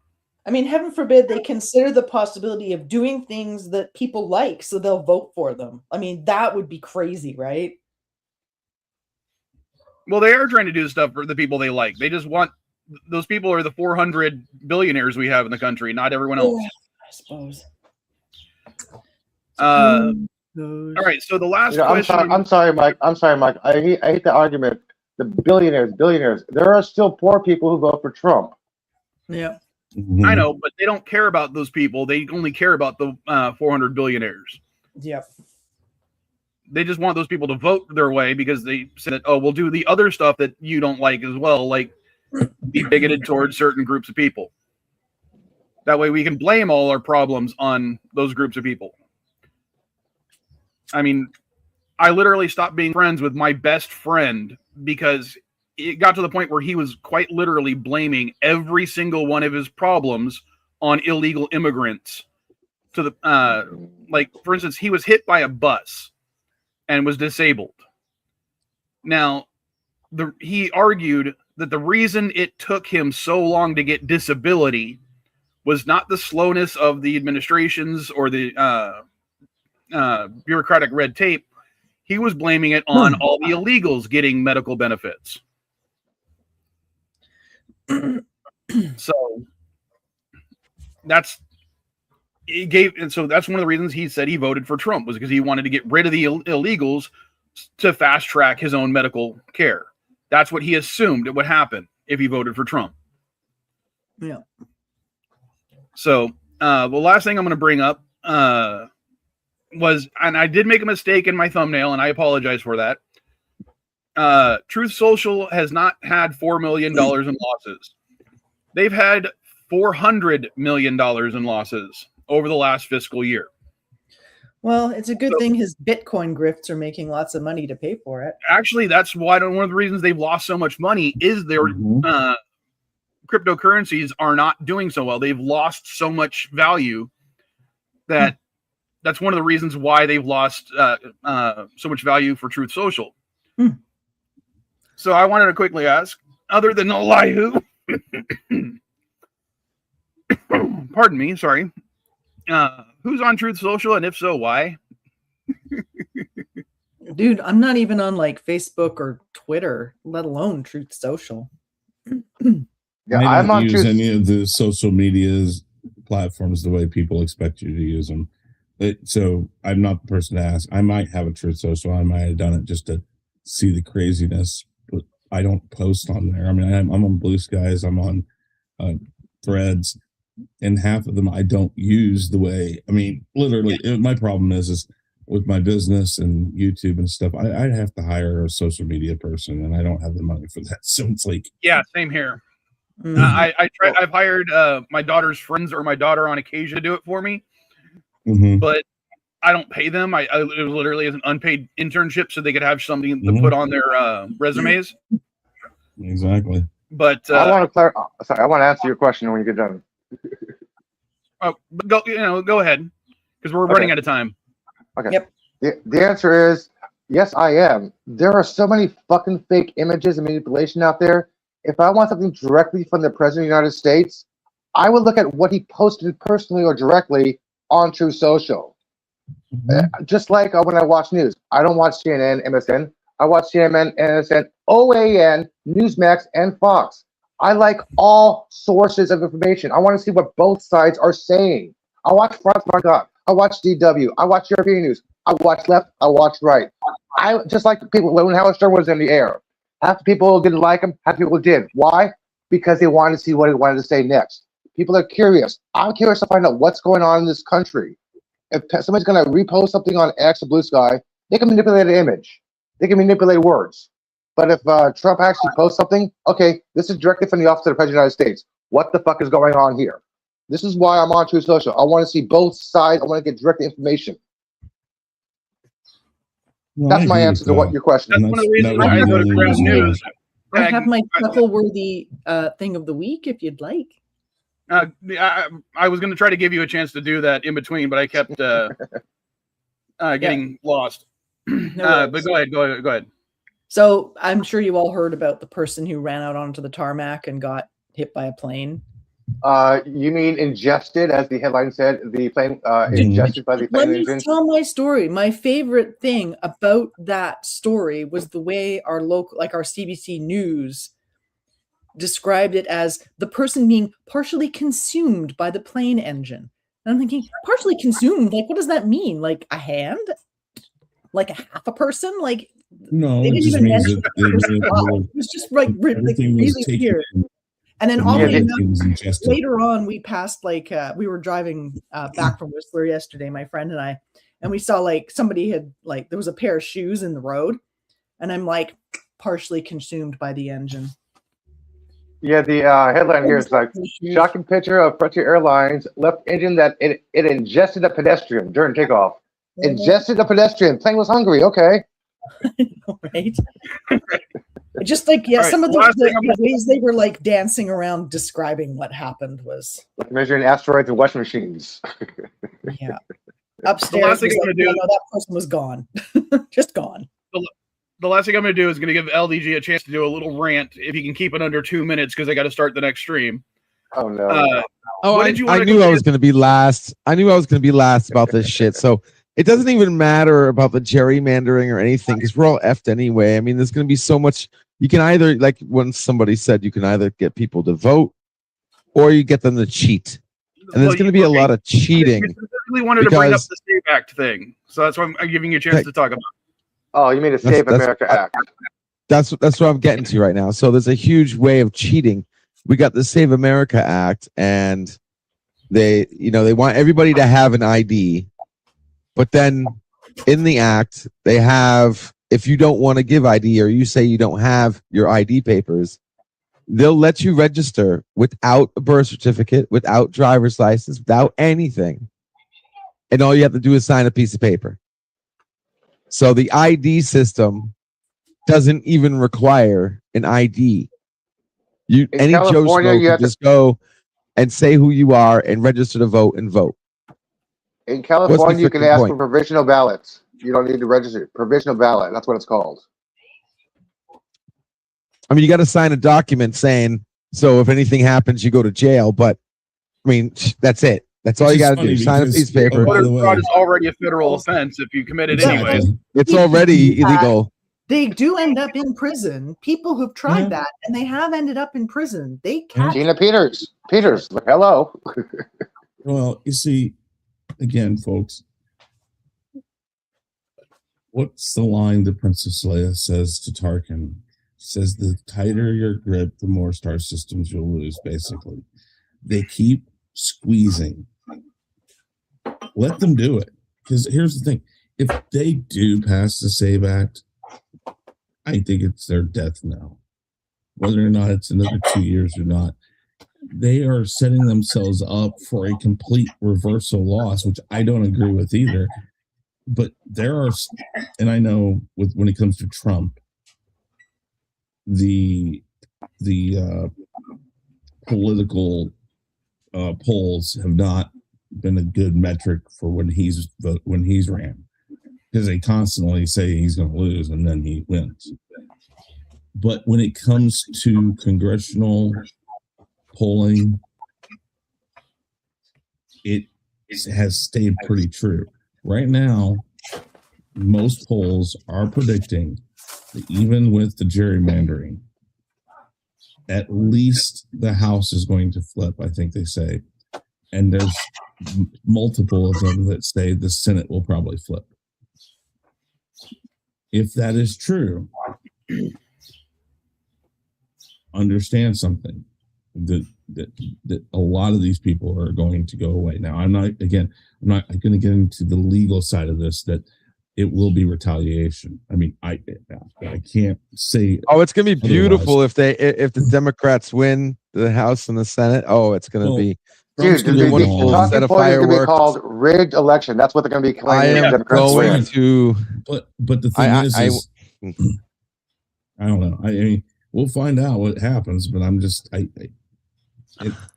I mean, heaven forbid they consider the possibility of doing things that people like, so they'll vote for them. I mean, that would be crazy, right? Well, they are trying to do stuff for the people they like. They just want those people are the 400 billionaires we have in the country, not everyone else. I suppose. All right. So the last question. I'm sorry, Mike. I hate the argument. The billionaires. There are still poor people who vote for Trump. Yeah. I know, but they don't care about those people. They only care about the 400 billionaires. Yep. They just want those people to vote their way because they said that, oh, we'll do the other stuff that you don't like as well, like be bigoted towards certain groups of people. That way we can blame all our problems on those groups of people. I mean, I literally stopped being friends with my best friend because it got to the point where he was quite literally blaming every single one of his problems on illegal immigrants. To the like, for instance, he was hit by a bus and was disabled. Now, he argued that the reason it took him so long to get disability was not the slowness of the administrations or the bureaucratic red tape. He was blaming it on all the illegals getting medical benefits. So that's that's one of the reasons he said he voted for Trump, was because he wanted to get rid of the illegals to fast track his own medical care. That's what he assumed it would happen if he voted for Trump. Yeah. So the last thing I'm going to bring up was, and I did make a mistake in my thumbnail, and I apologize for that. Truth Social has not had $4 million in losses. They've had $400 million in losses over the last fiscal year. Well, it's a good thing his Bitcoin grifts are making lots of money to pay for it. Actually, that's why one of the reasons they've lost so much money is their cryptocurrencies are not doing so well. They've lost so much value that that's one of the reasons why they've lost so much value for Truth Social. So I wanted to quickly ask, other than Elihu, pardon me, sorry, who's on Truth Social, and if so, why? Dude, I'm not even on like Facebook or Twitter, let alone Truth Social. Yeah, I I'm don't on use Truth. any of the social medias platforms the way people expect you to use them. So I'm not the person to ask. I might have a Truth Social. I might have done it just to see the craziness, but I don't post on there. I mean, I'm on Blue Skies. I'm on Threads, and half of them I don't use the way. I mean, literally, my problem is with my business and YouTube and stuff. I have to hire a social media person, and I don't have the money for that. So it's like, yeah, same here. I've hired my daughter's friends or my daughter on occasion to do it for me, but I don't pay them. It was literally as an unpaid internship, so they could have something to put on their resumes. Exactly. But I want to clarify. Sorry, I want to answer your question when you get done. But go ahead, because we're running out of time. Okay. Yep. The answer is yes, I am. There are so many fucking fake images and manipulation out there. If I want something directly from the President of the United States, I would look at what he posted personally or directly on Truth Social. Just like when I watch news, I don't watch CNN, MSN. I watch CNN, MSN, OAN, Newsmax, and Fox. I like all sources of information. I want to see what both sides are saying. I watch France 24. I watch DW. I watch European news. I watch left. I watch right. I just like people when Howard Stern was in the air. Half the people didn't like him. Half the people did. Why? Because they wanted to see what he wanted to say next. People are curious. I'm curious to find out what's going on in this country. If somebody's going to repost something on X or Blue Sky, they can manipulate an image. They can manipulate words. But if Trump actually posts something, okay, this is directly from the office of the President of the United States. What the fuck is going on here? This is why I'm on Truth Social. I want to see both sides. I want to get direct information. Well, that's my answer to what your question. That's one of the reasons why I go to Ground News. I have my chuckle-worthy thing of the week, if you'd like. I was going to try to give you a chance to do that in between, but I kept getting lost. But go ahead. So I'm sure you all heard about the person who ran out onto the tarmac and got hit by a plane. You mean ingested, as the headline said, the plane ingested by the plane engine? Let me tell my story. My favorite thing about that story was the way our CBC News described it as the person being partially consumed by the plane engine. And I'm thinking, partially consumed? Like, what does that mean? Like a hand? Like a half a person? Like, no, it just means that it was just like really weird. And then later on, we passed we were driving back from Whistler yesterday, my friend and I, and we saw somebody had there was a pair of shoes in the road, and I'm partially consumed by the engine. Yeah, the headline here is shocking picture of Frontier Airlines left engine that it ingested a pedestrian during takeoff. Ingested a pedestrian. Plane was hungry. Okay. Right. Just some of the ways they were dancing around describing what happened was measuring asteroids and washing machines. Yeah. Upstairs, that person was gone. Just gone. The last thing I'm going to do is going to give LDG a chance to do a little rant if he can keep it under 2 minutes because I got to start the next stream. Oh no! I knew I was going to be last. I knew I was going to be last about this shit. So it doesn't even matter about the gerrymandering or anything because we're all effed anyway. I mean, there's going to be so much You can either, like when somebody said, you can either get people to vote or you get them to cheat. And there's going to be a lot of cheating. You specifically wanted to bring up the SAVE Act thing, so that's why I'm giving you a chance to talk about. Oh, you mean the Save America Act? That's what I'm getting to right now. So there's a huge way of cheating. We got the Save America Act, and they want everybody to have an ID, but then in the act they have, if you don't want to give ID or you say you don't have your ID papers, they'll let you register without a birth certificate, without driver's license, without anything. And all you have to do is sign a piece of paper. So the ID system doesn't even require an ID. Any Joe Schmo can just go and say who you are and register to vote and vote. In California, you can ask for provisional ballots. You don't need to register. Provisional ballot. That's what it's called. I mean, you got to sign a document saying, so if anything happens, you go to jail. But I mean, that's it. That's all you got to do. Sign a piece of paper. Voter fraud is already a federal offense if you commit it anyway. It's already illegal. They do end up in prison. People who've tried that, and they have ended up in prison. They catch Gina Peters, hello. Well, you see, again, folks, what's the line that Princess Leia says to Tarkin? She says, the tighter your grip, the more star systems you'll lose, basically. They keep squeezing. Let them do it. Because here's the thing. If they do pass the SAVE Act, I think it's their death knell. Whether or not it's another 2 years or not, they are setting themselves up for a complete reversal loss, which I don't agree with either. But there are, and I know when it comes to Trump, the political polls have not been a good metric for when he's ran, because they constantly say he's going to lose and then he wins. But when it comes to congressional polling, it has stayed pretty true. Right now, most polls are predicting that even with the gerrymandering, at least the House is going to flip, I think they say. And there's multiple of them that say the Senate will probably flip. If that is true, understand something, that a lot of these people are going to go away. Now, I'm not going to get into the legal side of this, that it will be retaliation. I mean, I can't say. Oh, it's going to be beautiful if the Democrats win the House and the Senate. Oh, it's going to be. Dude, the wonderful set of fireworks. It's going to be called rigged election. That's what they're going to be claiming. I am going to. But the thing is, I don't know. I mean, we'll find out what happens. But I'm just,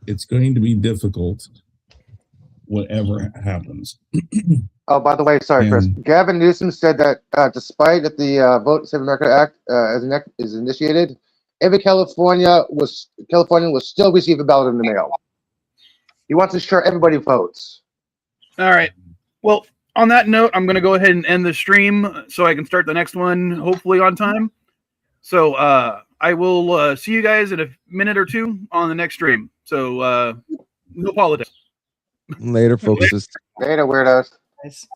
it's going to be difficult. Whatever happens. Oh, by the way, sorry, Chris. Gavin Newsom said that despite that the Vote Save America Act is initiated, every Californian will still receive a ballot in the mail. He wants to ensure everybody votes. All right. Well, on that note, I'm going to go ahead and end the stream so I can start the next one, hopefully on time. So I will see you guys in a minute or two on the next stream. So no politics. Later, folks. Later, weirdos. Nice.